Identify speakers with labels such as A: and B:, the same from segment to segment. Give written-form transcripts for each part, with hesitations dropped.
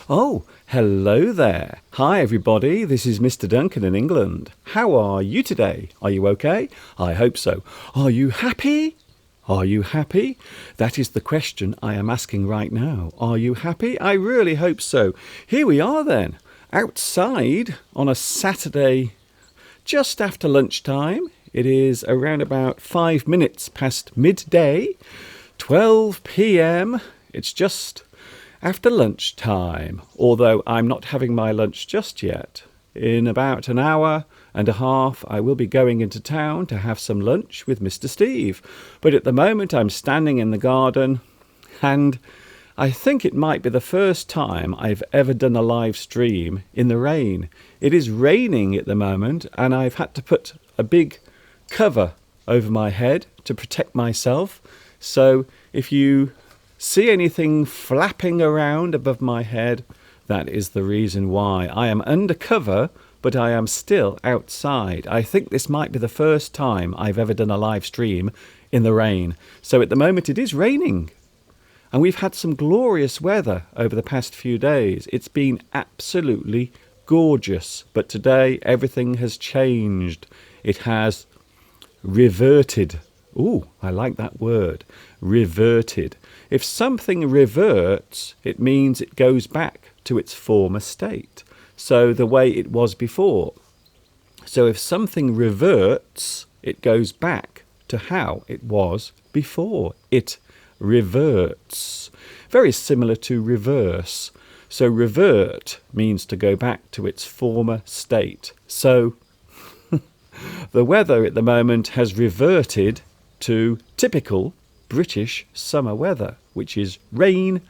A: Oh, hello there. Hi, everybody. This is Mr. Duncan in England. How are you today? Are you okay? I hope so. Are you happy? Are you happy? That is the question I am asking right now. Are you happy? I really hope so. Here we are then, outside on a Saturday just after lunchtime. It is around about 5 minutes past midday, 12 p.m. It's just after lunchtime, although I'm not having my lunch just yet. In about an hour and a half, I will be going into town to have some lunch with Mr. Steve. But at the moment, I'm standing in the garden, and I think it might be the first time I've ever done a live stream in the rain. It is raining at the moment, and I've had to put a big cover over my head to protect myself. So if you see anything flapping around above my head, that is the reason why. I am under cover, but I am still outside. I think this might be the first time I've ever done a live stream in the rain. So at the moment it is raining. And we've had some glorious weather over the past few days. It's been absolutely gorgeous. But today everything has changed. It has reverted. Ooh, I like that word. Reverted. If something reverts, it means it goes back to its former state. So the way it was before. So if something reverts, it goes back to how it was before. It reverts. Very similar to reverse. So revert means to go back to its former state. So the weather at the moment has reverted to typical British summer weather, which is rain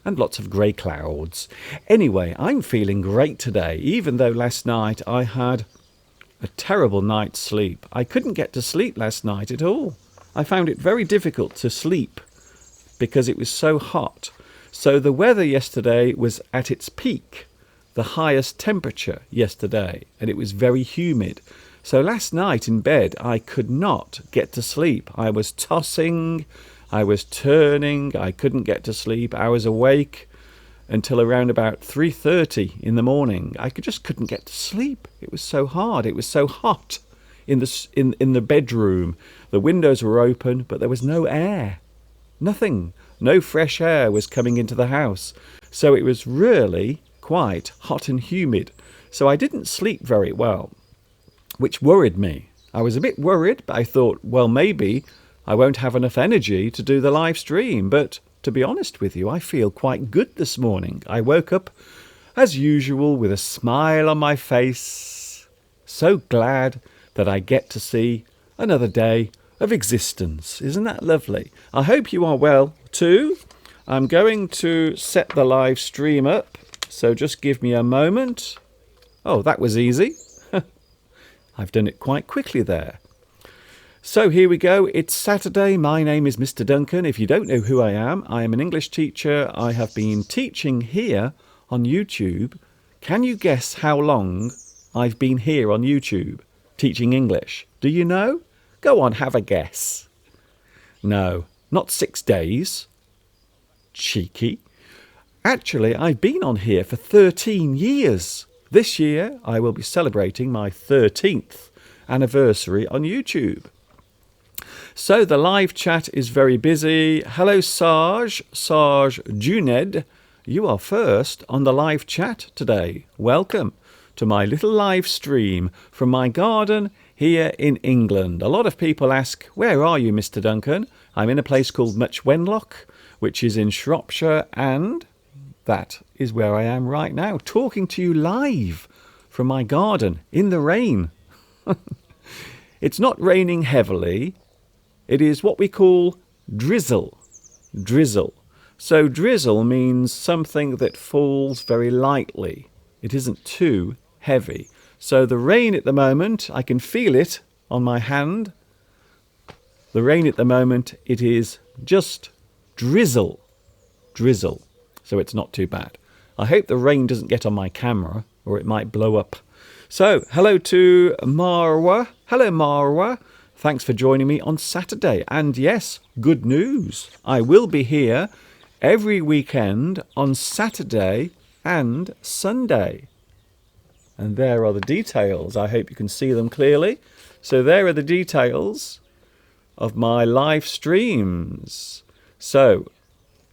A: and lots of grey clouds. Anyway, I'm feeling great today, even though last night I had a terrible night's sleep. I couldn't get to sleep last night at all. I found it very difficult to sleep because it was so hot. So the weather yesterday was at its peak, the highest temperature yesterday, and it was very humid. So last night in bed, I could not get to sleep. I was tossing, I was turning, I couldn't get to sleep. I was awake until around about 3:30 in the morning. I just couldn't get to sleep. It was so hard. It was so hot in the bedroom. The windows were open, but there was no air. Nothing. No fresh air was coming into the house. So it was really quite hot and humid. So I didn't sleep very well, which worried me. I was a bit worried, but I thought, well, maybe I won't have enough energy to do the live stream. But to be honest with you, I feel quite good this morning. I woke up, as usual, with a smile on my face. So glad that I get to see another day of existence. Isn't that lovely? I hope you are well too. I'm going to set the live stream up, so just give me a moment. Oh, that was easy. I've done it quite quickly there. So here we go. It's Saturday. My name is Mr. Duncan. If you don't know who I am an English teacher. I have been teaching here on YouTube. Can you guess how long I've been here on YouTube teaching English? Do you know? Go on, have a guess. No, not 6 days. Cheeky. Actually, I've been on here for 13 years. This year, I will be celebrating my 13th anniversary on YouTube. So the live chat is very busy. Hello, Sarge Juned. You are first on the live chat today. Welcome to my little live stream from my garden here in England. A lot of people ask, where are you, Mr. Duncan? I'm in a place called Much Wenlock, which is in Shropshire, and that is where I am right now, talking to you live from my garden in the rain. It's not raining heavily. It is what we call drizzle. Drizzle. So drizzle means something that falls very lightly. It isn't too heavy. So the rain at the moment, I can feel it on my hand. The rain at the moment, it is just drizzle. Drizzle. So it's not too bad. I hope the rain doesn't get on my camera, or it might blow up. So, hello to Marwa. Hello, Marwa. Thanks for joining me on Saturday. And yes, good news. I will be here every weekend on Saturday and Sunday. And there are the details. I hope you can see them clearly. So there are the details of my live streams. So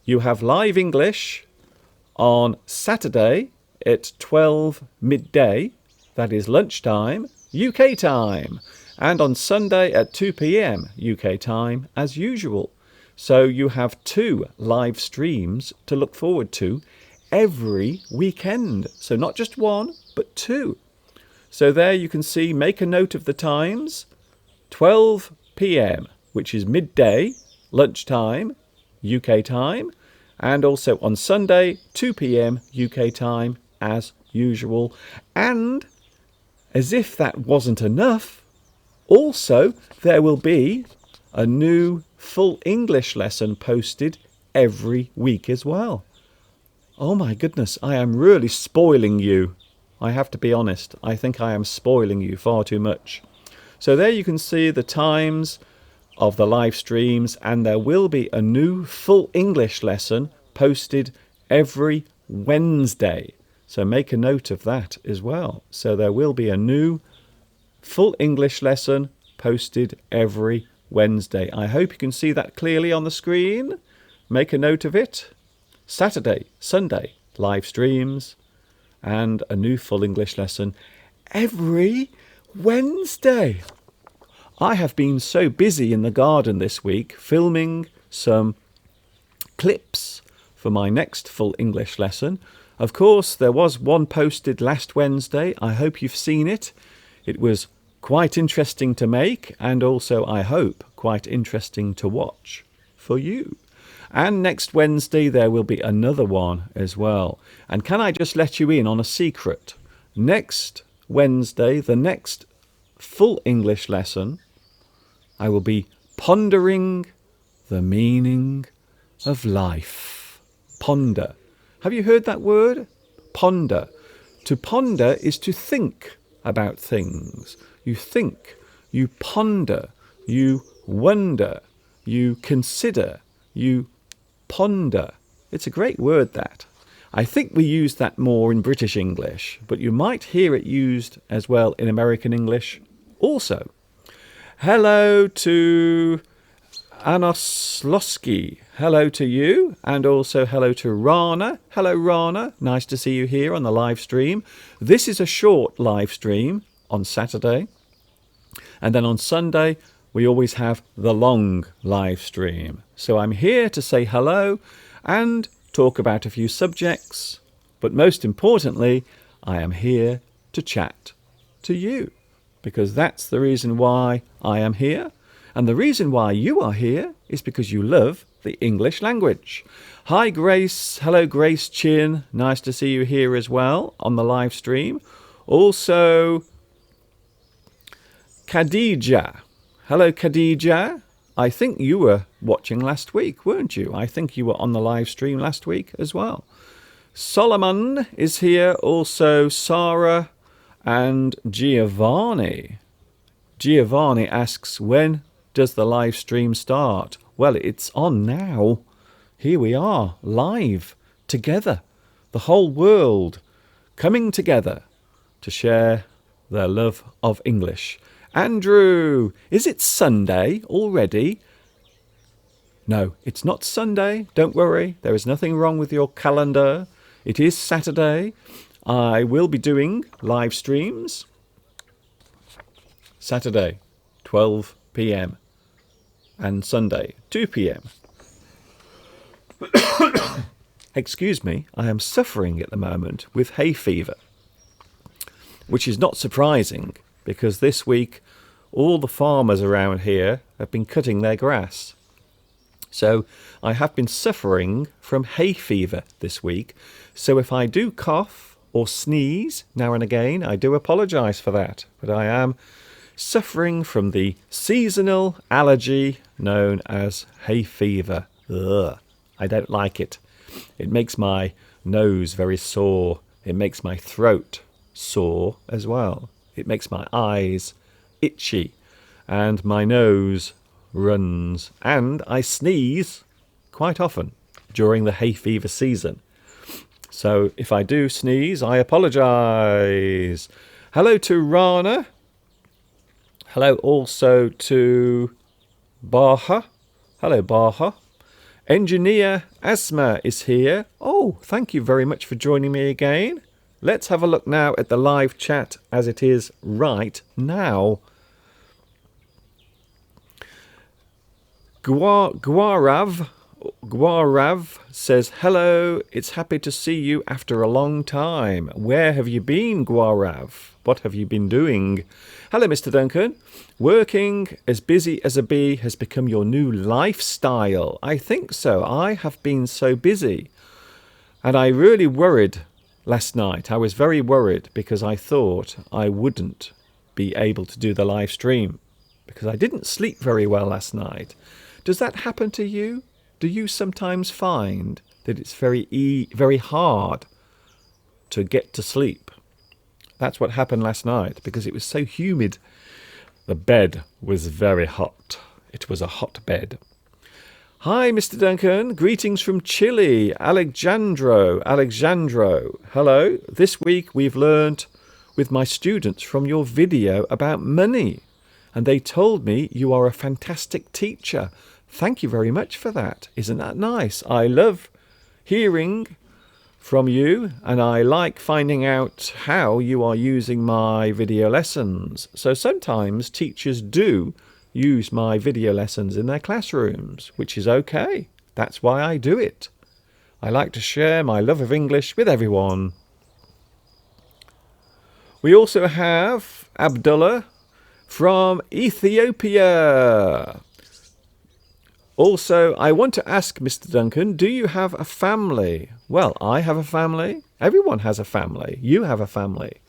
A: you have live English on Saturday at 12 midday, that is lunchtime, UK time, and on Sunday at 2 p.m. UK time as usual. So you have 2 live streams to look forward to every weekend. So not just 1, but 2. So there you can see, make a note of the times, 12 p.m., which is midday, lunchtime, UK time, and also on Sunday, 2 p.m. UK time as usual. And as if that wasn't enough, also there will be a new full English lesson posted every week as well. Oh my goodness, I am really spoiling you. I have to be honest, I think I am spoiling you far too much. So there you can see the times of the live streams, and there will be a new full English lesson posted every Wednesday. So make a note of that as well. So there will be a new full English lesson posted every Wednesday. I hope you can see that clearly on the screen. Make a note of it. Saturday, Sunday, live streams, and a new full English lesson every Wednesday. I have been so busy in the garden this week filming some clips for my next full English lesson. Of course, there was one posted last Wednesday. I hope you've seen it. It was quite interesting to make, and also, I hope, quite interesting to watch for you. And next Wednesday there will be another one as well. And can I just let you in on a secret? Next Wednesday, the next full English lesson, I will be pondering the meaning of life. Ponder. Have you heard that word? Ponder. To ponder is to think about things. You think, you ponder, you wonder, you consider, you ponder. It's a great word, that. I think we use that more in British English, but you might hear it used as well in American English also. Hello to Anosloski. Hello to you, and also hello to Rana. Hello, Rana. Nice to see you here on the live stream. This is a short live stream on Saturday, and then on Sunday we always have the long live stream. So I'm here to say hello and talk about a few subjects, but most importantly, I am here to chat to you, because that's the reason why I am here. And the reason why you are here is because you love the English language. Hi, Grace. Hello, Grace Chin. Nice to see you here as well on the live stream. Also, Khadija. Hello, Khadija. I think you were watching last week, weren't you? I think you were on the live stream last week as well. Solomon is here. Also, Sarah and Giovanni. Giovanni asks, when does the live stream start? Well, it's on now. Here we are, live, together. The whole world coming together to share their love of English. Andrew, is it Sunday already? No, it's not Sunday. Don't worry. There is nothing wrong with your calendar. It is Saturday. I will be doing live streams. Saturday, 12 p.m. and Sunday, 2 p.m. Excuse me, I am suffering at the moment with hay fever, which is not surprising because this week all the farmers around here have been cutting their grass. So I have been suffering from hay fever this week. So if I do cough or sneeze now and again, I do apologise for that. But I am suffering from the seasonal allergy known as hay fever. Ugh, I don't like it. It makes my nose very sore. It makes my throat sore as well. It makes my eyes itchy, and my nose runs, and I sneeze quite often during the hay fever season. So if I do sneeze, I apologise. Hello to Rana. Hello also to Baha. Hello, Baha. Engineer Asma is here. Oh, thank you very much for joining me again. Let's have a look now at the live chat as it is right now. Guarav says, hello, it's happy to see you after a long time. Where have you been, Guarav? What have you been doing? Hello, Mr. Duncan. Working as busy as a bee has become your new lifestyle. I think so. I have been so busy. And I really worried last night. I was very worried because I thought I wouldn't be able to do the live stream because I didn't sleep very well last night. Does that happen to you? Do you sometimes find that it's very hard to get to sleep? That's what happened last night because it was so humid. The bed was very hot. It was a hot bed. Hi, Mr. Duncan. Greetings from Chile. Alejandro. Hello. This week we've learnt with my students from your video about money. And they told me you are a fantastic teacher. Thank you very much for that. Isn't that nice? I love hearing from you and I like finding out how you are using my video lessons. So sometimes teachers do use my video lessons in their classrooms, which is okay. That's why I do it. I like to share my love of English with everyone. We also have Abdullah from Ethiopia. Also, I want to ask Mr. Duncan, do you have a family? Well, I have a family. Everyone has a family. You have a family.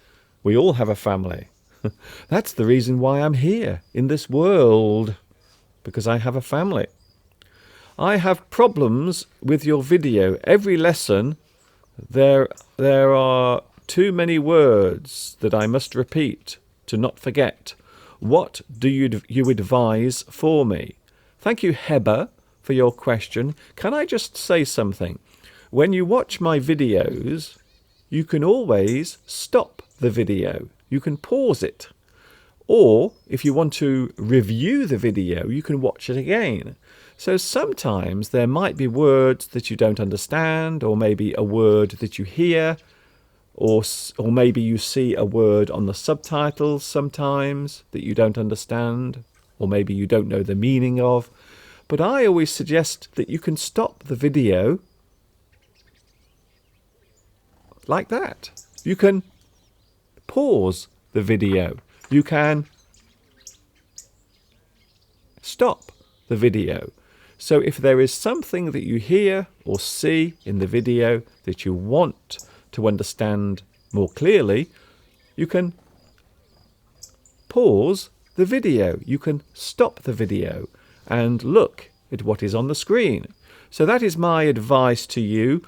A: We all have a family. That's the reason why I'm here in this world, because I have a family. I have problems with your video. Every lesson, there are too many words that I must repeat to not forget. What do you advise for me? Thank you, Heba, for your question. Can I just say something? When you watch my videos, you can always stop the video. You can pause it. Or if you want to review the video, you can watch it again. So sometimes there might be words that you don't understand, or maybe a word that you hear, or maybe you see a word on the subtitles sometimes that you don't understand, or maybe you don't know the meaning of. But I always suggest that you can stop the video like that. You can pause the video. You can stop the video. So if there is something that you hear or see in the video that you want to understand more clearly, you can pause the video. You can stop the video and look at what is on the screen. So that is my advice to you.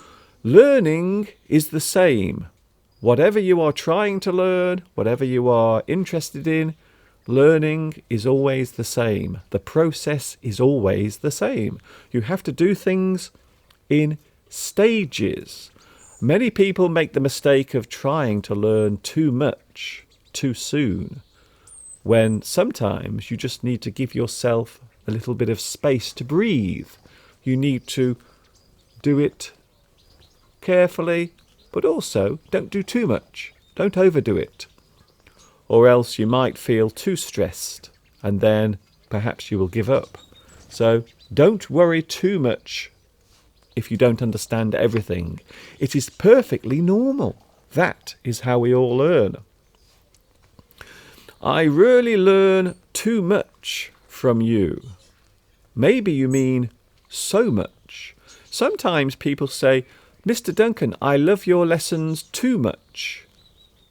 A: Learning is the same. Whatever you are trying to learn, whatever you are interested in, learning is always the same. The process is always the same. You have to do things in stages. Many people make the mistake of trying to learn too much too soon, when sometimes you just need to give yourself a little bit of space to breathe. You need to do it carefully, but also don't do too much. Don't overdo it. Or else you might feel too stressed and then perhaps you will give up. So don't worry too much if you don't understand everything. It is perfectly normal. That is how we all learn. I really learn too much from you. Maybe you mean so much. Sometimes people say, Mr. Duncan, I love your lessons too much.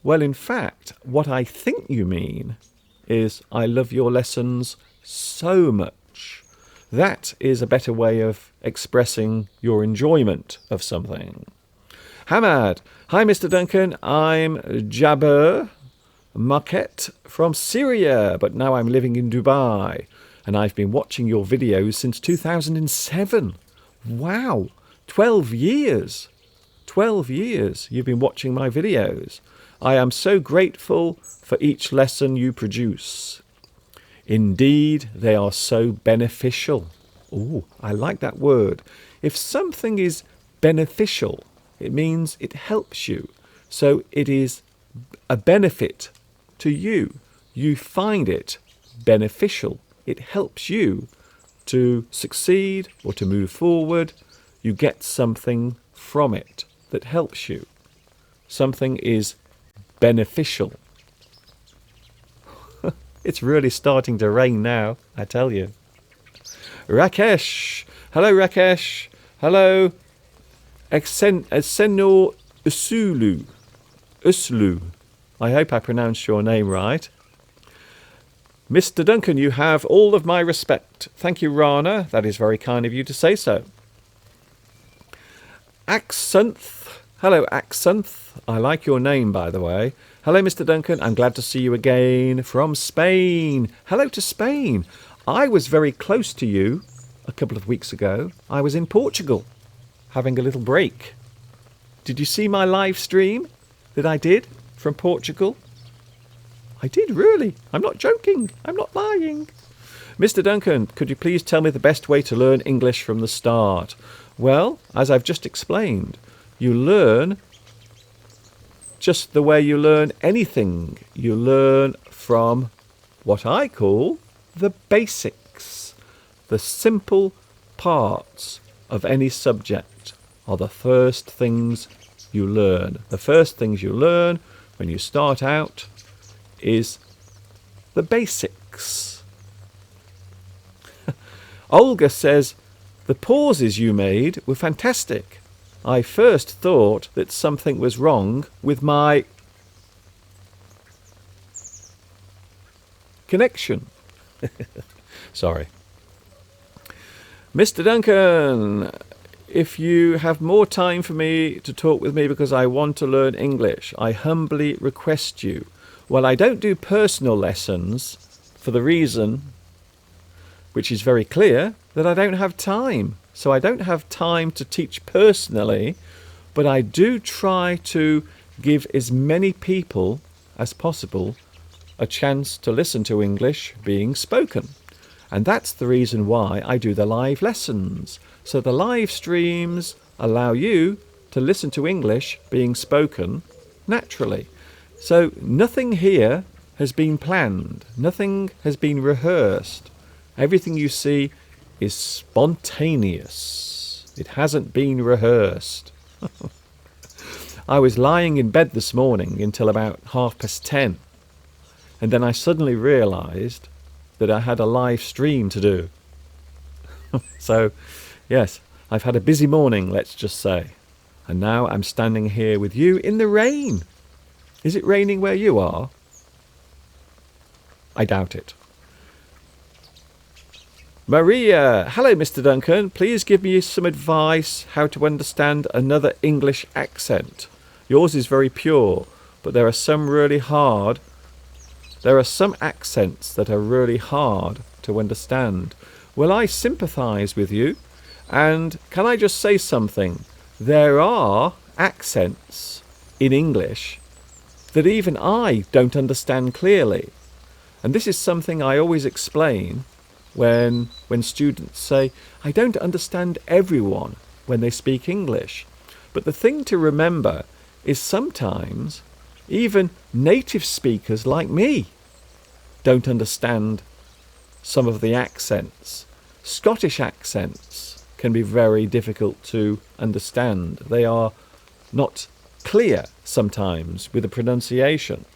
A: Well, in fact, what I think you mean is I love your lessons so much. That is a better way of expressing your enjoyment of something. Hamad, hi Mr. Duncan, I'm Jabir Market from Syria, but now I'm living in Dubai, and I've been watching your videos since 2007. Wow, 12 years. 12 years you've been watching my videos. I am so grateful for each lesson you produce. Indeed, they are so beneficial. Oh, I like that word. If something is beneficial, it means it helps you. So it is a benefit to you. You find it beneficial. It helps you to succeed or to move forward. You get something from it that helps you. Something is beneficial. It's really starting to rain now, I tell you. Rakesh. Hello, Rakesh. Hello. Eseno Usulu. Uslu. I hope I pronounced your name right. Mr. Duncan, you have all of my respect. Thank you, Rana. That is very kind of you to say so. Axanth. Hello, Axanth. I like your name, by the way. Hello, Mr. Duncan. I'm glad to see you again from Spain. Hello to Spain. I was very close to you a couple of weeks ago. I was in Portugal, having a little break. Did you see my live stream that I did from Portugal? I did, really. I'm not joking. I'm not lying. Mr. Duncan, could you please tell me the best way to learn English from the start? Well, as I've just explained, you learn just the way you learn anything. You learn from what I call the basics. The simple parts of any subject are the first things you learn. The first things you learn when you start out is the basics. Olga says, the pauses you made were fantastic. I first thought that something was wrong with my connection. Sorry. Mr. Duncan, if you have more time for me to talk with me because I want to learn English, I humbly request you. Well, I don't do personal lessons for the reason, which is very clear, that I don't have time. So I don't have time to teach personally, but I do try to give as many people as possible a chance to listen to English being spoken. And that's the reason why I do the live lessons. So the live streams allow you to listen to English being spoken naturally. So nothing here has been planned. Nothing has been rehearsed. Everything you see is spontaneous. It hasn't been rehearsed. I was lying in bed this morning until about 10:30, and then I suddenly realised that I had a live stream to do. So, yes, I've had a busy morning, let's just say. And now I'm standing here with you in the rain. Is it raining where you are? I doubt it. Maria, hello Mr. Duncan, please give me some advice how to understand another English accent. Yours is very pure, but there are some really hard. There are some accents that are really hard to understand. Well, I sympathise with you, and can I just say something? There are accents in English that even I don't understand clearly. And this is something I always explain when students say, I don't understand everyone when they speak English. But the thing to remember is sometimes even native speakers like me don't understand some of the accents. Scottish accents can be very difficult to understand. They are not clear sometimes with the pronunciation.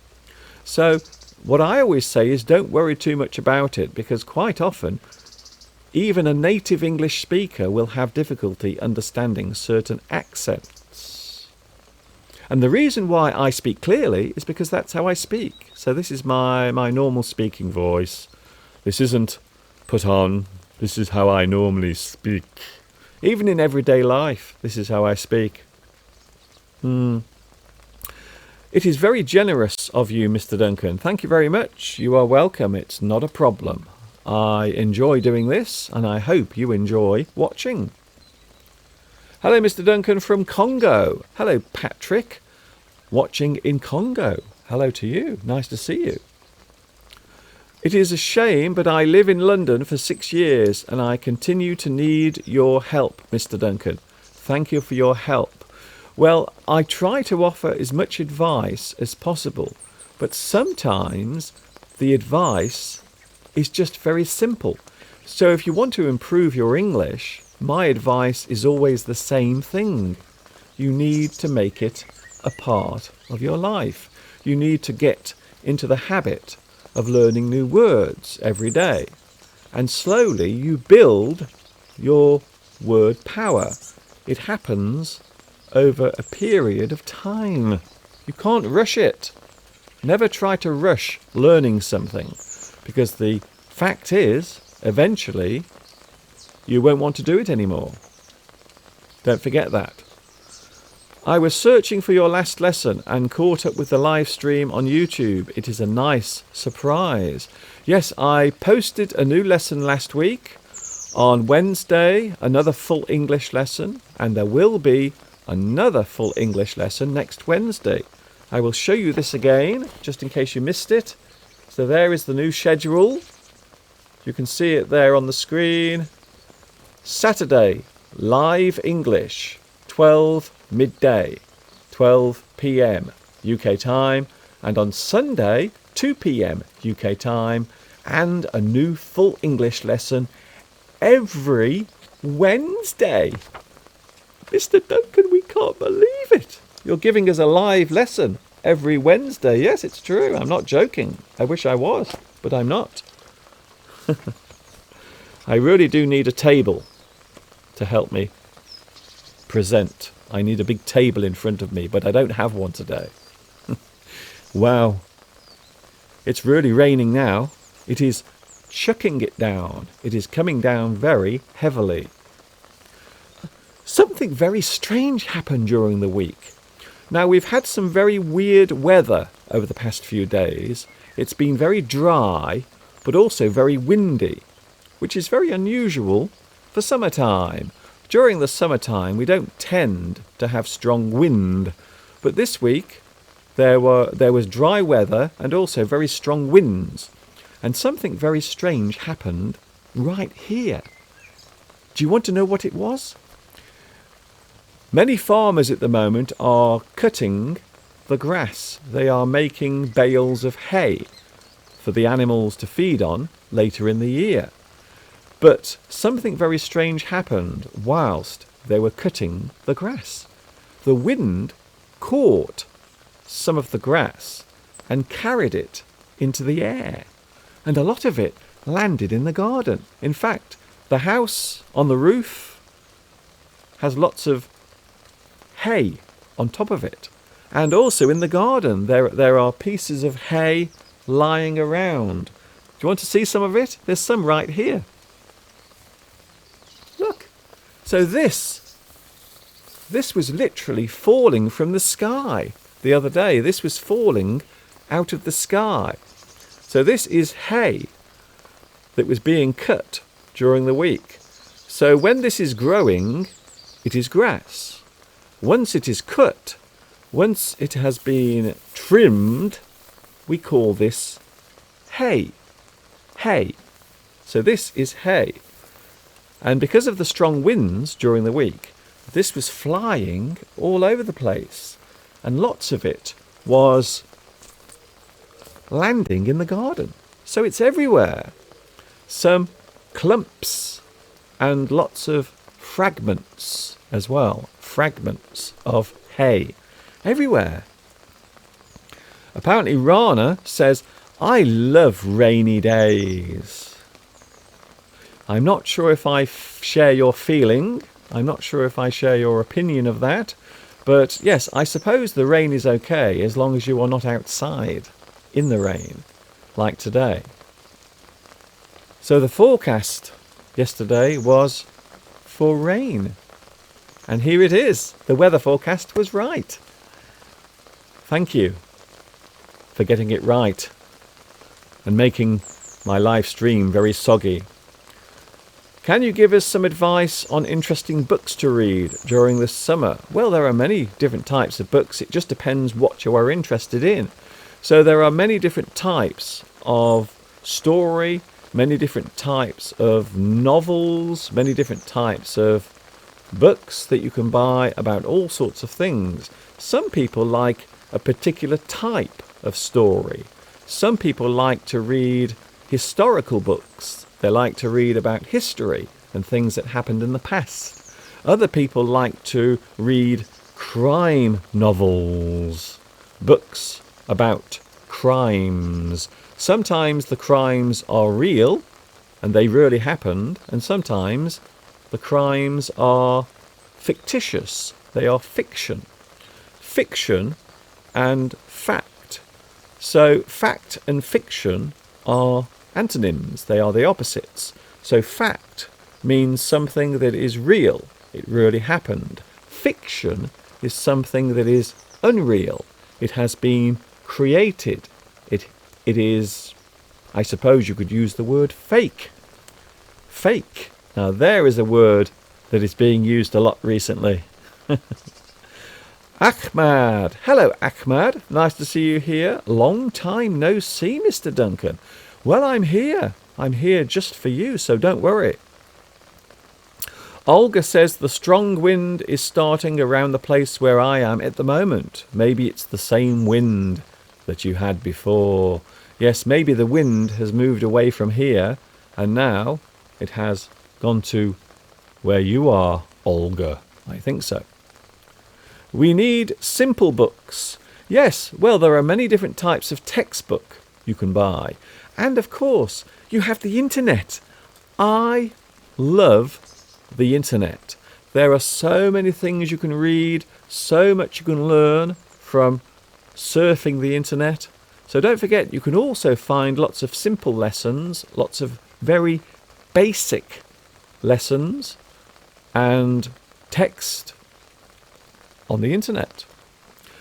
A: So what I always say is don't worry too much about it, because quite often even a native English speaker will have difficulty understanding certain accents. And the reason why I speak clearly is because that's how I speak. So this is my normal speaking voice. This isn't put on. This is how I normally speak. Even in everyday life, this is how I speak. It is very generous of you, Mr. Duncan. Thank you very much. You are welcome. It's not a problem. I enjoy doing this, and I hope you enjoy watching. Hello, Mr. Duncan from Congo. Hello, Patrick, watching in Congo. Hello to you. Nice to see you. It is a shame, but I live in London for 6 years and I continue to need your help, Mr. Duncan. Thank you for your help. Well, I try to offer as much advice as possible, but sometimes the advice is just very simple. So if you want to improve your English, my advice is always the same thing. You need to make it a part of your life. You need to get into the habit of learning new words every day. And slowly you build your word power. It happens over a period of time. You can't rush it. Never try to rush learning something, because the fact is, eventually, you won't want to do it anymore. Don't forget that. I was searching for your last lesson and caught up with the live stream on YouTube. It is a nice surprise. Yes, I posted a new lesson last week. On Wednesday, another full English lesson, and there will be another full English lesson next Wednesday. I will show you this again, just in case you missed it. So there is the new schedule. You can see it there on the screen. Saturday, live English, 12 midday, 12 p.m. UK time, and on Sunday, 2 p.m. UK time, and a new full English lesson every Wednesday. Mr. Duncan, we can't believe it. You're giving us a live lesson every Wednesday. Yes, it's true. I'm not joking. I wish I was, but I'm not. I really do need a table to help me present. I need a big table in front of me, but I don't have one today. Wow. It's really raining now. It is chucking it down. It is coming down very heavily. Something very strange happened during the week. Now, we've had some very weird weather over the past few days. It's been very dry, but also very windy, which is very unusual for summertime. During the summertime, we don't tend to have strong wind, but this week there was dry weather and also very strong winds, and something very strange happened right here. Do you want to know what it was? Many farmers at the moment are cutting the grass. They are making bales of hay for the animals to feed on later in the year. But something very strange happened whilst they were cutting the grass. The wind caught some of the grass and carried it into the air, and a lot of it landed in the garden. In fact, the house on the roof has lots of hay on top of it, and also in the garden there are pieces of hay lying around. Do you want to see some of it? There's some right here. Look. So this was literally falling from the sky the other day. This was falling out of the sky. So this is hay that was being cut during the week. So when this is growing, it is grass. Once it is cut, once it has been trimmed, we call this hay. Hay. So this is hay. And because of the strong winds during the week, this was flying all over the place. And lots of it was landing in the garden. So it's everywhere. Some clumps and lots of fragments as well. Fragments of hay everywhere. Apparently Rana says, I love rainy days. I'm not sure if I share your feeling. I'm not sure if I share your opinion of that. But yes, I suppose the rain is okay as long as you are not outside in the rain, like today. So the forecast yesterday was for rain. And here it is. The weather forecast was right. Thank you for getting it right and making my live stream very soggy. Can you give us some advice on interesting books to read during the summer? Well, there are many different types of books. It just depends what you are interested in. So there are many different types of story, many different types of novels, many different types of books that you can buy about all sorts of things. Some people like a particular type of story. Some people like to read historical books. They like to read about history and things that happened in the past. Other people like to read crime novels, books about crimes. Sometimes the crimes are real and they really happened, and sometimes the crimes are fictitious. They are fiction. Fiction and fact. So fact and fiction are antonyms. They are the opposites. So fact means something that is real. It really happened. Fiction is something that is unreal. It has been created. It is, I suppose you could use the word fake. Fake. Now there is a word that is being used a lot recently. Ahmad. Hello, Ahmad. Nice to see you here. Long time no see, Mr. Duncan. Well, I'm here. I'm here just for you, so don't worry. Olga says the strong wind is starting around the place where I am at the moment. Maybe it's the same wind that you had before. Yes, maybe the wind has moved away from here and now it has gone to where you are, Olga. I think so. We need simple books. Yes, well, there are many different types of textbook you can buy. And of course, you have the internet. I love the internet. There are so many things you can read, so much you can learn from surfing the internet. So don't forget, you can also find lots of simple lessons, lots of very basic lessons and text on the internet.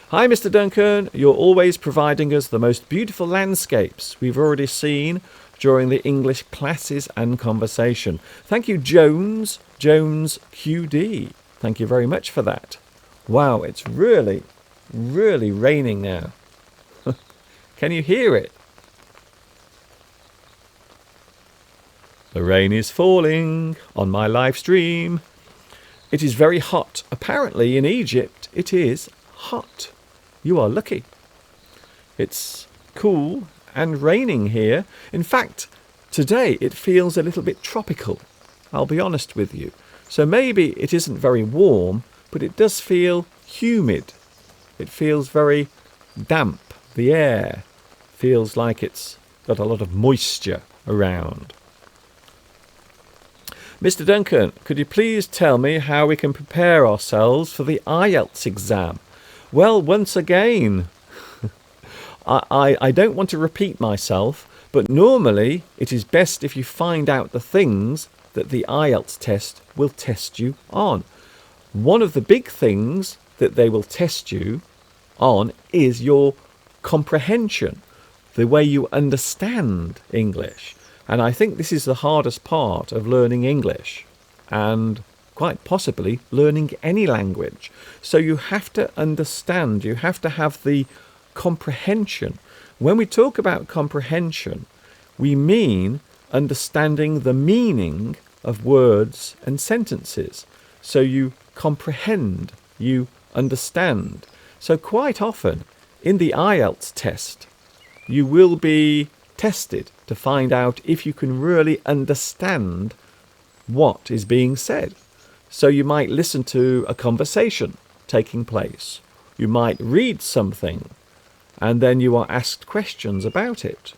A: Hi, Mr. Duncan. You're always providing us the most beautiful landscapes we've already seen during the English classes and conversation. Thank you, Jones QD. Thank you very much for that. Wow, it's really, really raining now. Can you hear it? The rain is falling on my live stream. It is very hot. Apparently in Egypt it is hot. You are lucky. It's cool and raining here. In fact, today it feels a little bit tropical. I'll be honest with you. So maybe it isn't very warm, but it does feel humid. It feels very damp. The air feels like it's got a lot of moisture around. Mr. Duncan, could you please tell me how we can prepare ourselves for the IELTS exam? Well, once again, I don't want to repeat myself, but normally it is best if you find out the things that the IELTS test will test you on. One of the big things that they will test you on is your comprehension, the way you understand English. And I think this is the hardest part of learning English and quite possibly learning any language. So you have to understand, you have to have the comprehension. When we talk about comprehension, we mean understanding the meaning of words and sentences. So you comprehend, you understand. So quite often in the IELTS test, you will be tested to find out if you can really understand what is being said. So you might listen to a conversation taking place. You might read something and then you are asked questions about it.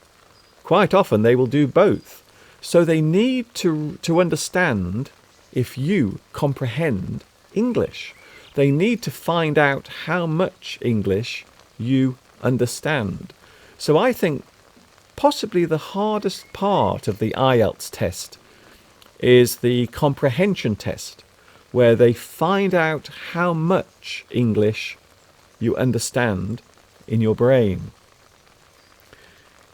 A: Quite often they will do both. So they need to understand if you comprehend English. They need to find out how much English you understand. So I think possibly the hardest part of the IELTS test is the comprehension test, where they find out how much English you understand in your brain.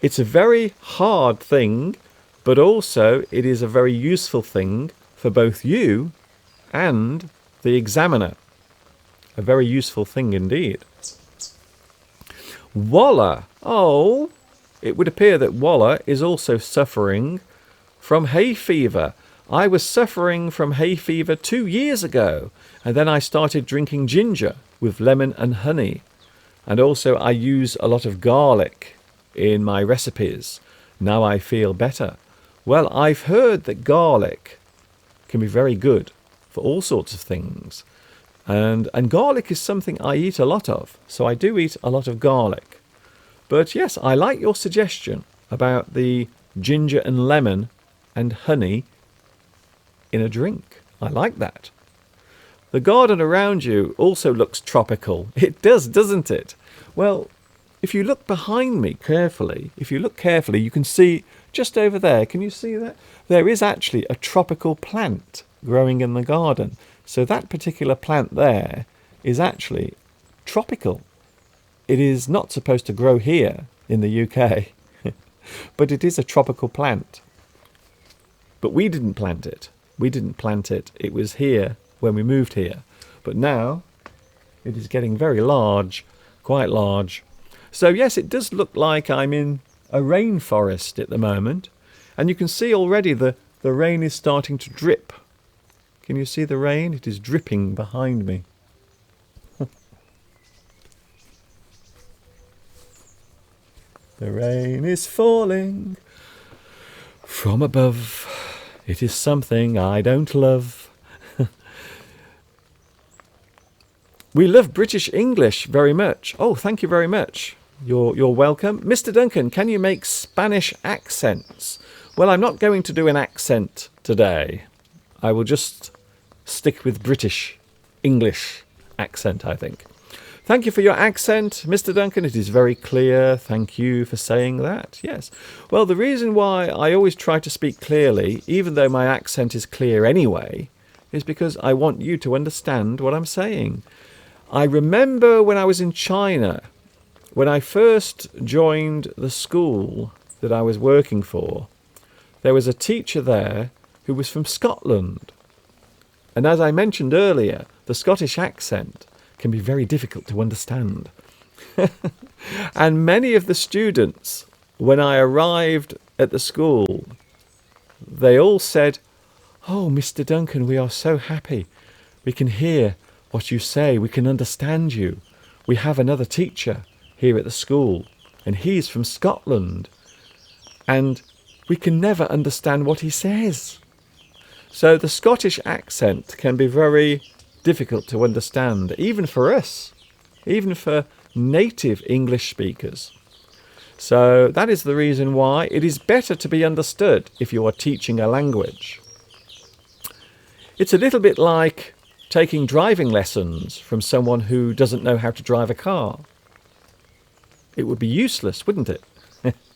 A: It's a very hard thing, but also it is a very useful thing for both you and the examiner. A very useful thing indeed. Waller. Oh, it would appear that Waller is also suffering from hay fever. I was suffering from hay fever 2 years ago, and then I started drinking ginger with lemon and honey. And also I use a lot of garlic in my recipes. Now I feel better. Well, I've heard that garlic can be very good for all sorts of things. And garlic is something I eat a lot of. So I do eat a lot of garlic. But yes, I like your suggestion about the ginger and lemon and honey in a drink. I like that. The garden around you also looks tropical. It does, doesn't it? Well, if you look behind me carefully, you can see just over there, can you see that? There is actually a tropical plant growing in the garden. So that particular plant there is actually tropical. It is not supposed to grow here in the UK, but it is a tropical plant. But we didn't plant it. It was here when we moved here. But now it is getting very large, quite large. So yes, it does look like I'm in a rainforest at the moment. And you can see already the rain is starting to drip. Can you see the rain? It is dripping behind me. The rain is falling from above. It is something I don't love. We love British English very much. Oh, thank you very much. You're welcome. Mr. Duncan, can you make Spanish accents? Well, I'm not going to do an accent today. I will just stick with British English accent, I think. Thank you for your accent, Mr. Duncan. It is very clear. Thank you for saying that. Yes. Well, the reason why I always try to speak clearly, even though my accent is clear anyway, is because I want you to understand what I'm saying. I remember when I was in China, when I first joined the school that I was working for, there was a teacher there who was from Scotland. And as I mentioned earlier, the Scottish accent can be very difficult to understand. And many of the students, when I arrived at the school, they all said, "Oh, Mr. Duncan, we are so happy. We can hear what you say. We can understand you. We have another teacher here at the school, and he's from Scotland. And we can never understand what he says." So the Scottish accent can be very difficult to understand, even for us, even for native English speakers. So that is the reason why it is better to be understood if you are teaching a language. It's a little bit like taking driving lessons from someone who doesn't know how to drive a car. It would be useless, wouldn't it?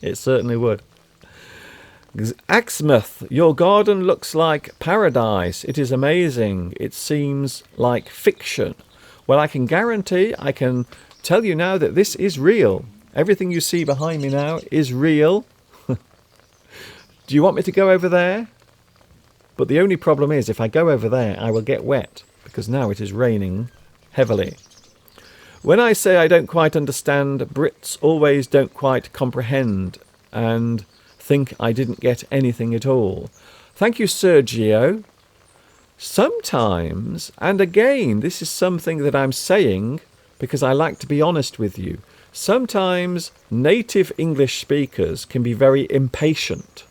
A: It certainly would. Axmouth, your garden looks like paradise. It is amazing. It seems like fiction. Well, I can guarantee, I can tell you now that this is real. Everything you see behind me now is real. Do you want me to go over there? But the only problem is, if I go over there, I will get wet, because now it is raining heavily. When I say I don't quite understand, Brits always don't quite comprehend and think I didn't get anything at all. Thank you, Sergio. Sometimes, and again, this is something that I'm saying because I like to be honest with you, sometimes native English speakers can be very impatient.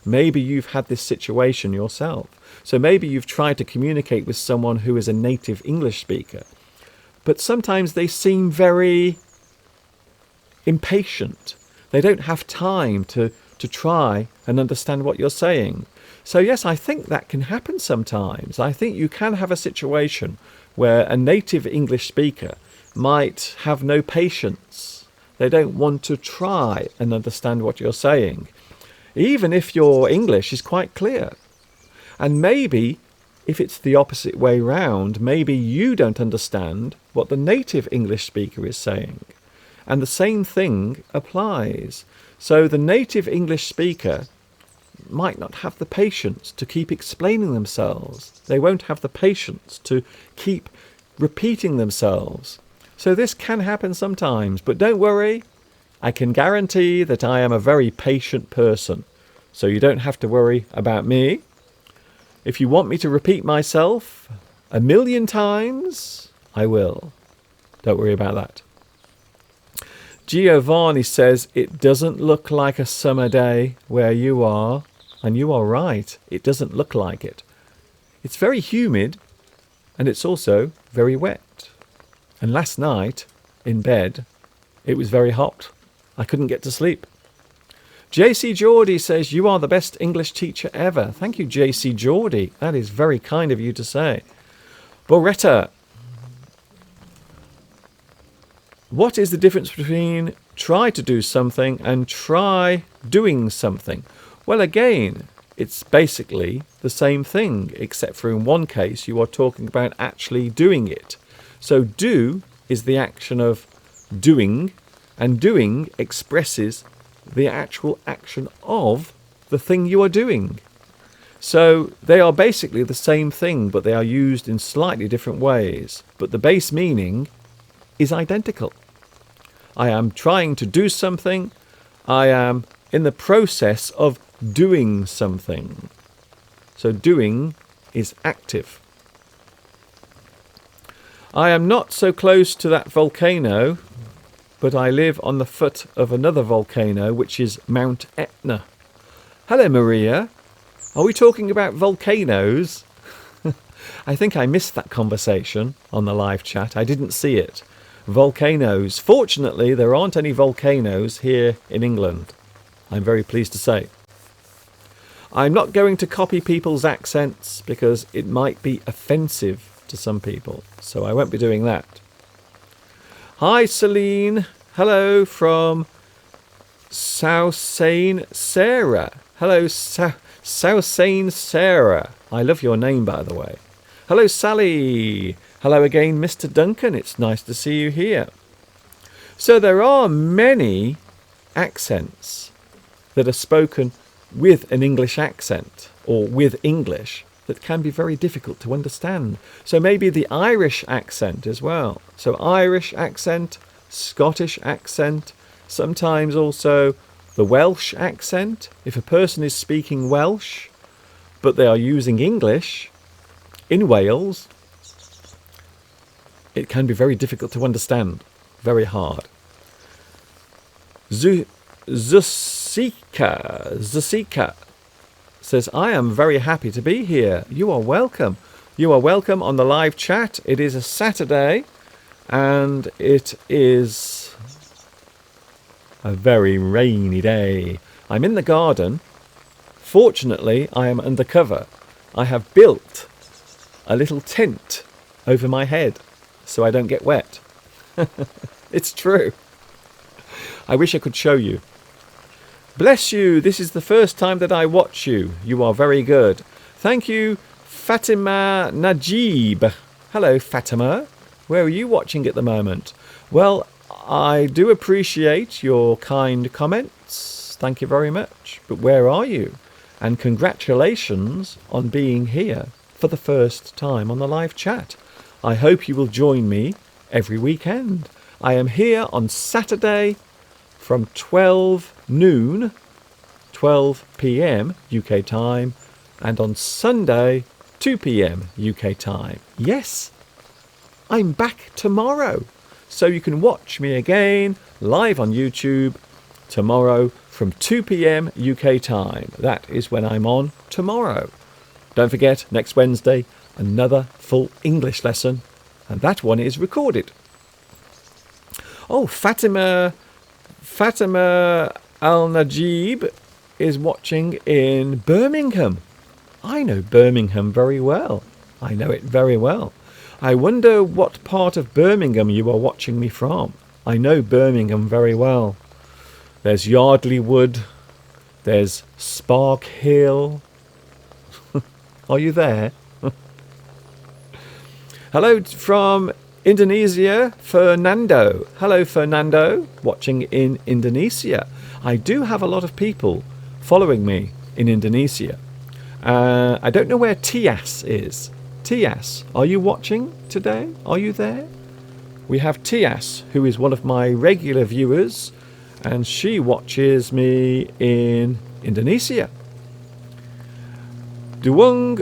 A: Maybe you've had this situation yourself. So maybe you've tried to communicate with someone who is a native English speaker, but sometimes they seem very impatient. They don't have time to try and understand what you're saying. So yes, I think that can happen sometimes. I think you can have a situation where a native English speaker might have no patience. They don't want to try and understand what you're saying, even if your English is quite clear. And maybe, if it's the opposite way round, maybe you don't understand what the native English speaker is saying. And the same thing applies. So the native English speaker might not have the patience to keep explaining themselves. They won't have the patience to keep repeating themselves. So this can happen sometimes, but don't worry. I can guarantee that I am a very patient person. So you don't have to worry about me. If you want me to repeat myself 1,000,000 times, I will. Don't worry about that. Giovanni says, it doesn't look like a summer day where you are. And you are right. It doesn't look like it. It's very humid and it's also very wet. And last night in bed, it was very hot. I couldn't get to sleep. JC Geordie says, you are the best English teacher ever. Thank you, JC Geordie. That is very kind of you to say. Boretta, what is the difference between try to do something and try doing something? Well, again, it's basically the same thing, except for in one case you are talking about actually doing it. So do is the action of doing, and doing expresses the actual action of the thing you are doing. So they are basically the same thing, but they are used in slightly different ways. But the base meaning is identical. I am trying to do something. I am in the process of doing something. So doing is active. I am not so close to that volcano, but I live on the foot of another volcano, which is Mount Etna. Hello, Maria. Are we talking about volcanoes? I think I missed that conversation on the live chat. I didn't see it. Volcanoes. Fortunately, there aren't any volcanoes here in England, I'm very pleased to say. I'm not going to copy people's accents because it might be offensive to some people, so I won't be doing that. Hi, Celine. Hello from Southsane Sarah. Hello, Southsane Sarah. I love your name, by the way. Hello, Sally. Hello again, Mr. Duncan. It's nice to see you here. So there are many accents that are spoken with an English accent or with English that can be very difficult to understand. So maybe the Irish accent as well. So Irish accent, Scottish accent, sometimes also the Welsh accent. If a person is speaking Welsh, but they are using English in Wales, it can be very difficult to understand, very hard. Zasika says, I am very happy to be here. You are welcome. You are welcome on the live chat. It is a Saturday and it is a very rainy day. I'm in the garden. Fortunately, I am undercover. I have built a little tent over my head so I don't get wet. It's true. I wish I could show you. Bless you. This is the first time that I watch you. You are very good. Thank you, Fatima Najib. Hello, Fatima. Where are you watching at the moment? Well, I do appreciate your kind comments. Thank you very much. But where are you? And congratulations on being here for the first time on the live chat. I hope you will join me every weekend. I am here on Saturday from 12 noon, 12 p.m. UK time, and on Sunday, 2 p.m. UK time. Yes, I'm back tomorrow. So you can watch me again live on YouTube tomorrow from 2 p.m. UK time. That is when I'm on tomorrow. Don't forget, next Wednesday, another full English lesson, and that one is recorded. Oh, Fatima Al-Najib is watching in Birmingham. I know Birmingham very well. I know it very well. I wonder what part of Birmingham you are watching me from. I know Birmingham very well. There's Yardley Wood. There's Spark Hill. Are you there? Hello from Indonesia, Fernando. Hello, Fernando, watching in Indonesia. I do have a lot of people following me in Indonesia. I don't know where Tias is. Tias, are you watching today? Are you there? We have Tias, who is one of my regular viewers, and she watches me in Indonesia. Dung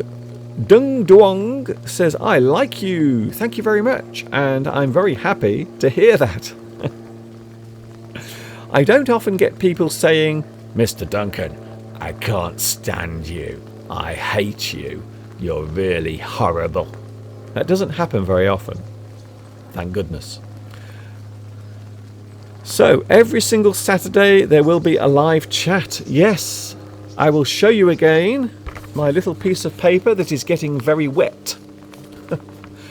A: Duong says, I like you. Thank you very much. And I'm very happy to hear that. I don't often get people saying, Mr. Duncan, I can't stand you. I hate you. You're really horrible. That doesn't happen very often. Thank goodness. So, every single Saturday there will be a live chat. Yes, I will show you again my little piece of paper that is getting very wet.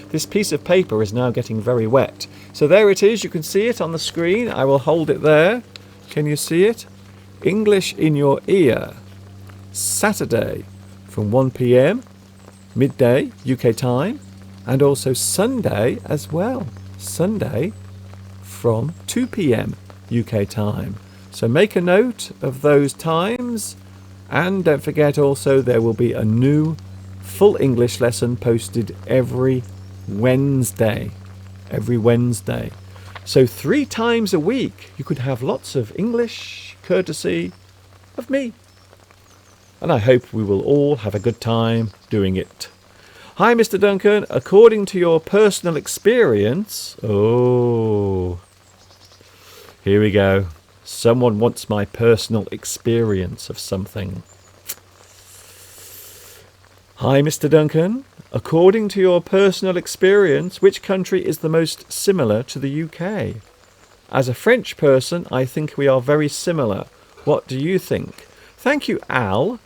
A: This piece of paper is now getting very wet. So there it is. You can see it on the screen. I will hold it there. Can you see it? English in your ear. Saturday from 1 p.m. midday UK time, and also Sunday as well. Sunday from 2 p.m. UK time. So make a note of those times, and don't forget also there will be a new full English lesson posted every Wednesday. Every Wednesday. So 3 times a week you could have lots of English courtesy of me. And I hope we will all have a good time doing it. Hi, Mr. Duncan. According to your personal experience... Oh, here we go. Someone wants my personal experience of something. Hi, Mr. Duncan. According to your personal experience, which country is the most similar to the UK? As a French person, I think we are very similar. What do you think? Thank you, Al.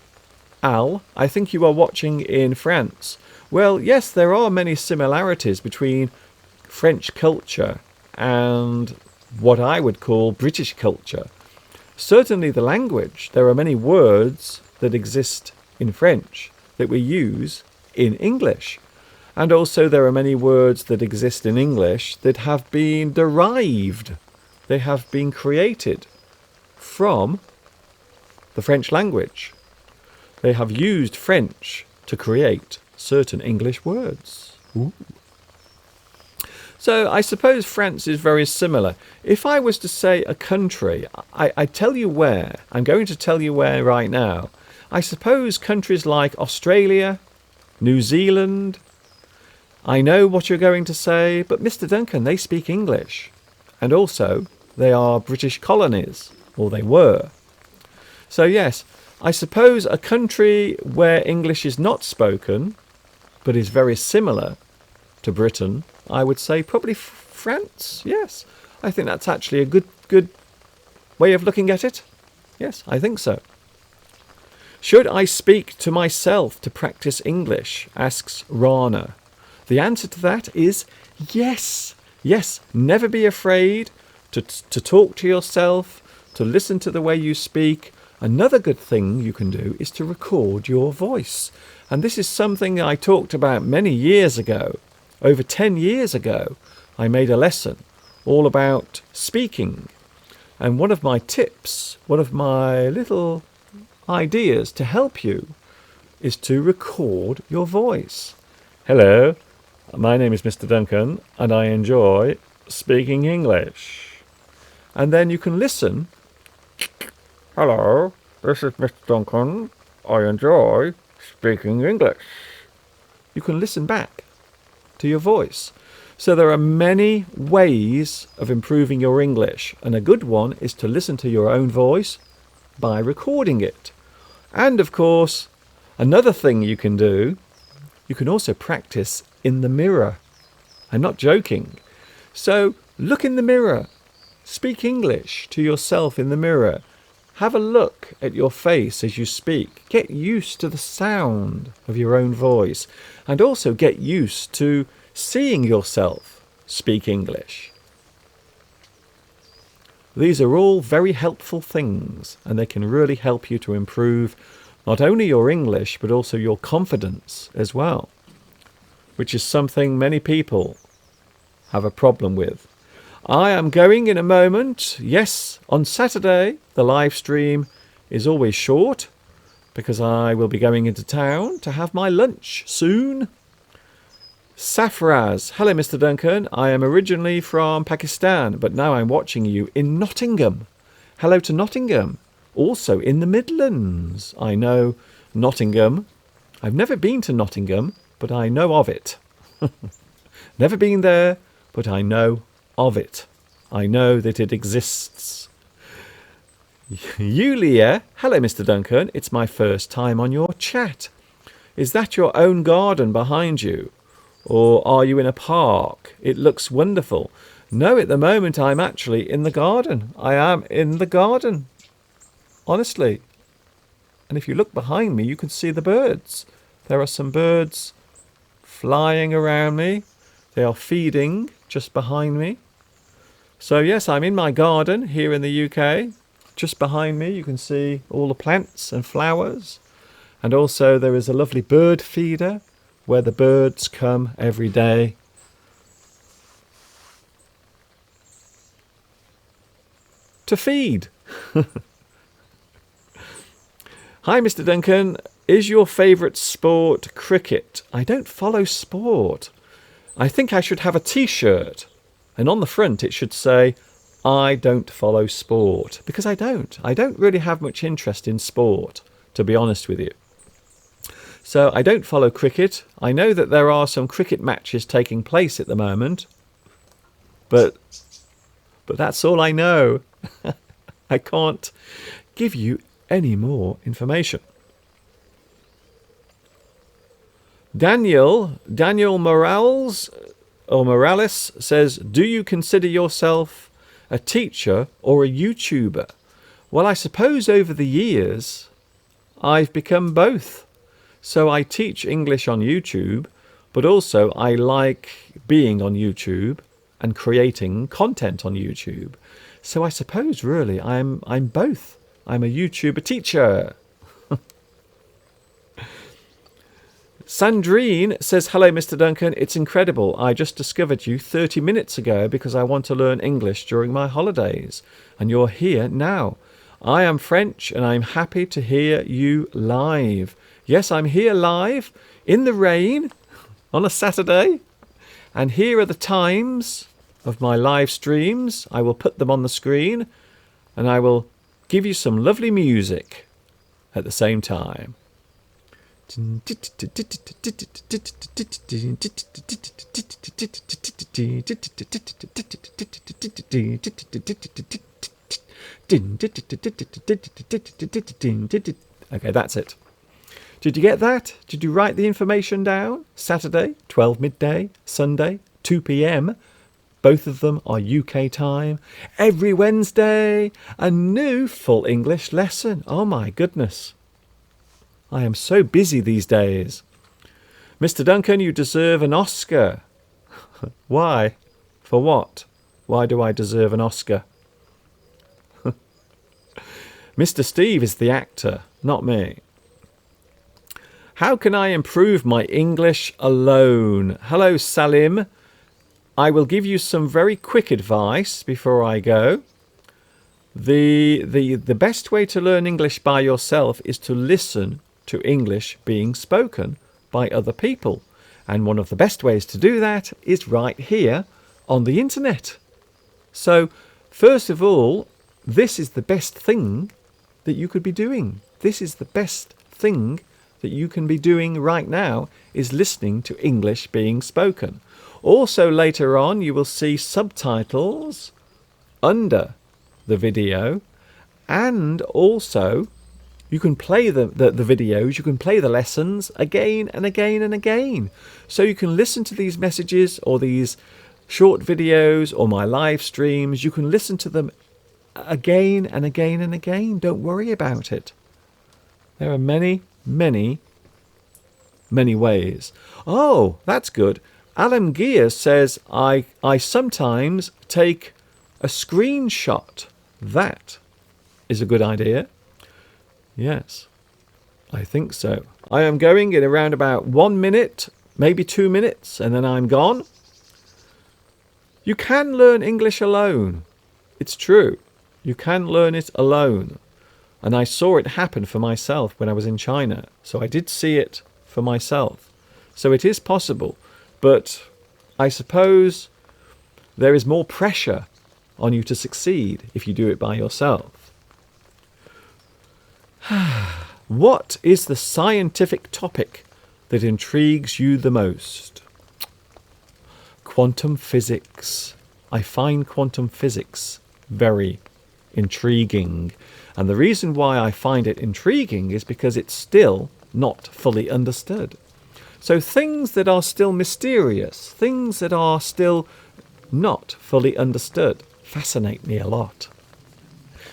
A: Al, I think you are watching in France. Well, yes, there are many similarities between French culture and what I would call British culture. Certainly the language. There are many words that exist in French that we use in English. And also there are many words that exist in English that have been derived. They have been created from the French language. They have used French to create certain English words. Ooh. So I suppose France is very similar. If I was to say a country, I tell you where. I'm going to tell you where right now. I suppose countries like Australia, New Zealand. I know what you're going to say, but Mr. Duncan, they speak English. And also, they are British colonies, or they were. So yes, I suppose a country where English is not spoken, but is very similar to Britain, I would say probably France. Yes, I think that's actually a good way of looking at it. Yes, I think so. Should I speak to myself to practice English? Asks Rana. The answer to that is yes. Yes, never be afraid to talk to yourself, to listen to the way you speak. Another good thing you can do is to record your voice. And this is something I talked about many years ago. Over 10 years ago, I made a lesson all about speaking. And one of my tips, one of my little ideas to help you is to record your voice. Hello, my name is Mr. Duncan, and I enjoy speaking English. And then you can listen. Hello, this is Mr. Duncan. I enjoy speaking English. You can listen back to your voice. So there are many ways of improving your English, and a good one is to listen to your own voice by recording it. And of course, another thing you can do, you can also practice in the mirror. I'm not joking. So look in the mirror. Speak English to yourself in the mirror. Have a look at your face as you speak. Get used to the sound of your own voice, and also get used to seeing yourself speak English. These are all very helpful things, and they can really help you to improve not only your English but also your confidence as well, which is something many people have a problem with. I am going in a moment. Yes, on Saturday the live stream is always short, because I will be going into town to have my lunch soon. Safraz, hello Mr. Duncan. I am originally from Pakistan, but now I'm watching you in Nottingham. Hello to Nottingham. Also in the Midlands. I know Nottingham. I've never been to Nottingham, but I know of it. Never been there, but I know of it. I know that it exists. Yulia, hello Mr. Duncan. It's my first time on your chat. Is that your own garden behind you? Or are you in a park? It looks wonderful. No, at the moment I'm actually in the garden. I am in the garden. Honestly. And if you look behind me, you can see the birds. There are some birds flying around me. They are feeding just behind me. So yes, I'm in my garden here in the UK. Just behind me, you can see all the plants and flowers. And also there is a lovely bird feeder where the birds come every day. To feed. Hi, Mr. Duncan. Is your favourite sport cricket? I don't follow sport. I think I should have a t-shirt. And on the front it should say, I don't follow sport. Because I don't. I don't really have much interest in sport, to be honest with you. So I don't follow cricket. I know that there are some cricket matches taking place at the moment. But that's all I know. I can't give you any more information. Daniel Morales says, do you consider yourself a teacher or a YouTuber? Well, I suppose over the years I've become both. So I teach English on YouTube, but also I like being on YouTube and creating content on YouTube. So I suppose really I'm both. I'm a YouTuber teacher. Sandrine says, hello Mr. Duncan, it's incredible. I just discovered you 30 minutes ago because I want to learn English during my holidays. And you're here now. I am French and I'm happy to hear you live. Yes, I'm here live in the rain on a Saturday. And here are the times of my live streams. I will put them on the screen and I will give you some lovely music at the same time. Okay, that's it. Did you get that? Did you write the information down? Saturday, 12 midday, Sunday, 2 p.m. Both of them are UK time. Every Wednesday, a new full English lesson. Oh my goodness. I am so busy these days. Mr. Duncan, you deserve an Oscar. Why? For what? Why do I deserve an Oscar? Mr. Steve is the actor, not me. How can I improve my English alone? Hello, Salim. I will give you some very quick advice before I go. The best way to learn English by yourself is to listen to English being spoken by other people. And one of the best ways to do that is right here on the internet. So, first of all, this is the best thing that you could be doing. This is the best thing that you can be doing right now, is listening to English being spoken. Also, later on, you will see subtitles under the video, and also you can play the videos, you can play the lessons again and again and again. So you can listen to these messages or these short videos or my live streams. You can listen to them again and again and again. Don't worry about it. There are many, many, many ways. Oh, that's good. Alan Gear says, I sometimes take a screenshot. That is a good idea. Yes, I think so. I am going in around about 1 minute, maybe 2 minutes, and then I'm gone. You can learn English alone. It's true. You can learn it alone. And I saw it happen for myself when I was in China. So I did see it for myself. So it is possible. But I suppose there is more pressure on you to succeed if you do it by yourself. What is the scientific topic that intrigues you the most? Quantum physics. I find quantum physics very intriguing. And the reason why I find it intriguing is because it's still not fully understood. So things that are still mysterious, things that are still not fully understood, fascinate me a lot.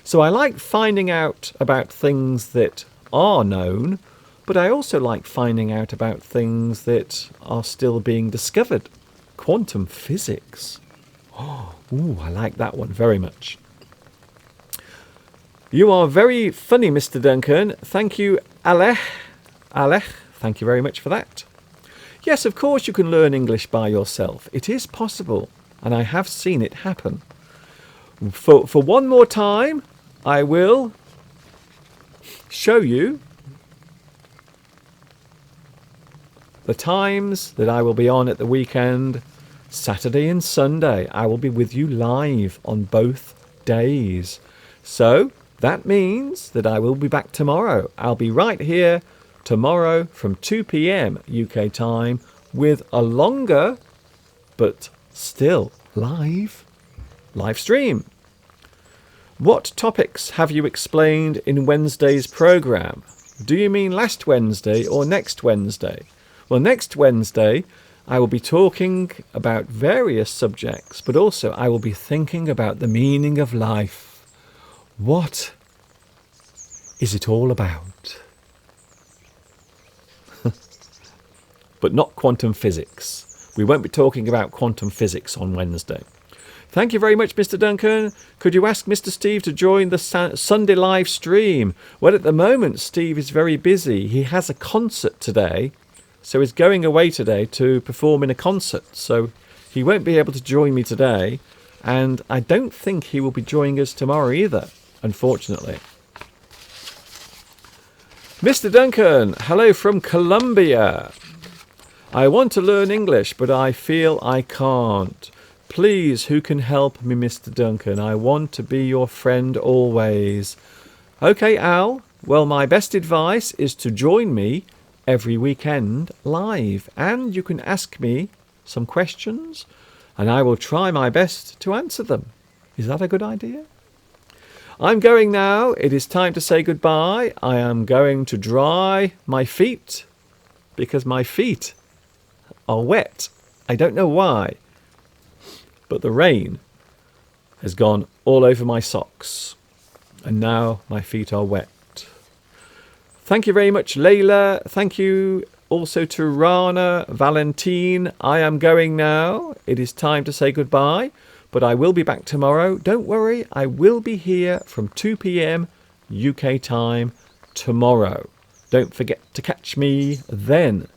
A: So I like finding out about things that are known, but I also like finding out about things that are still being discovered. Quantum physics. Oh, ooh, I like that one very much. You are very funny, Mr. Duncan. Thank you, Alech. Alech, thank you very much for that. Yes, of course you can learn English by yourself. It is possible, and I have seen it happen. For one more time, I will show you the times that I will be on at the weekend. Saturday and Sunday, I will be with you live on both days. So that means that I will be back tomorrow. I'll be right here tomorrow from 2 p.m. UK time with a longer but still live stream. What topics have you explained in Wednesday's programme? Do you mean last Wednesday or next Wednesday? Well, next Wednesday I will be talking about various subjects, but also I will be thinking about the meaning of life. What is it all about? But not quantum physics. We won't be talking about quantum physics on Wednesday. Thank you very much, Mr. Duncan. Could you ask Mr. Steve to join the Sunday live stream? Well, at the moment, Steve is very busy. He has a concert today. So he's going away today to perform in a concert. So he won't be able to join me today. And I don't think he will be joining us tomorrow either, unfortunately. Mr. Duncan, hello from Colombia. I want to learn English, but I feel I can't. Please, who can help me, Mr. Duncan? I want to be your friend always. Okay, Al. Well, my best advice is to join me every weekend live, and you can ask me some questions and I will try my best to answer them. Is that a good idea? I'm going now. It is time to say goodbye. I am going to dry my feet because my feet are wet. I don't know why, but the rain has gone all over my socks and now my feet are wet. Thank you very much, Layla. Thank you also to Rana, Valentine. I am going now. It is time to say goodbye, but I will be back tomorrow. Don't worry, I will be here from 2 p.m. UK time tomorrow. Don't forget to catch me then.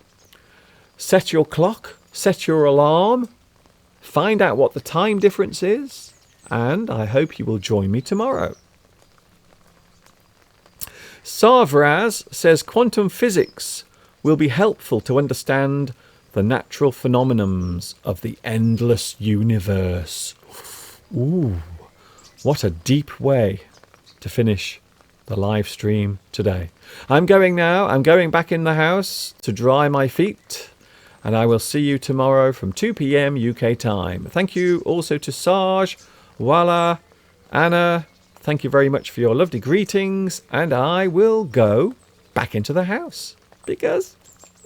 A: Set your clock, set your alarm, find out what the time difference is, and I hope you will join me tomorrow. Savraz says quantum physics will be helpful to understand the natural phenomenons of the endless universe. Ooh, what a deep way to finish the live stream today. I'm going now. I'm going back in the house to dry my feet, and I will see you tomorrow from 2 p.m. UK time. Thank you also to Sarge, Wala, Anna. Thank you very much for your lovely greetings, and I will go back into the house because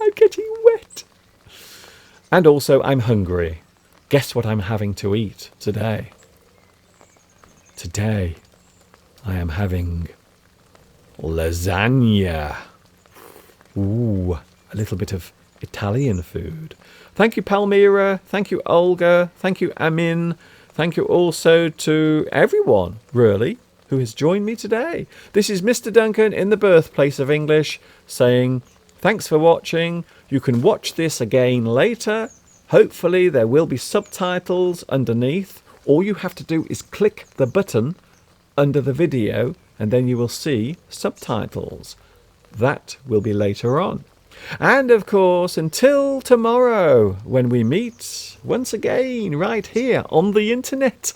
A: I'm getting wet. And also I'm hungry. Guess what I'm having to eat today? Today I am having lasagna. Ooh, a little bit of Italian food. Thank you, Palmyra. Thank you, Olga. Thank you, Amin. Thank you also to everyone, really, who has joined me today. This is Mr. Duncan in the birthplace of English saying thanks for watching. You can watch this again later. Hopefully there will be subtitles underneath. All you have to do is click the button under the video and then you will see subtitles. That will be later on. And of course, until tomorrow, when we meet once again right here on the internet.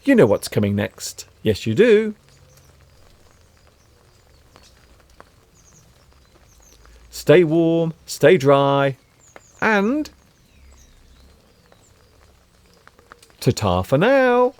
A: You know what's coming next. Yes, you do. Stay warm, stay dry, and ta-ta for now.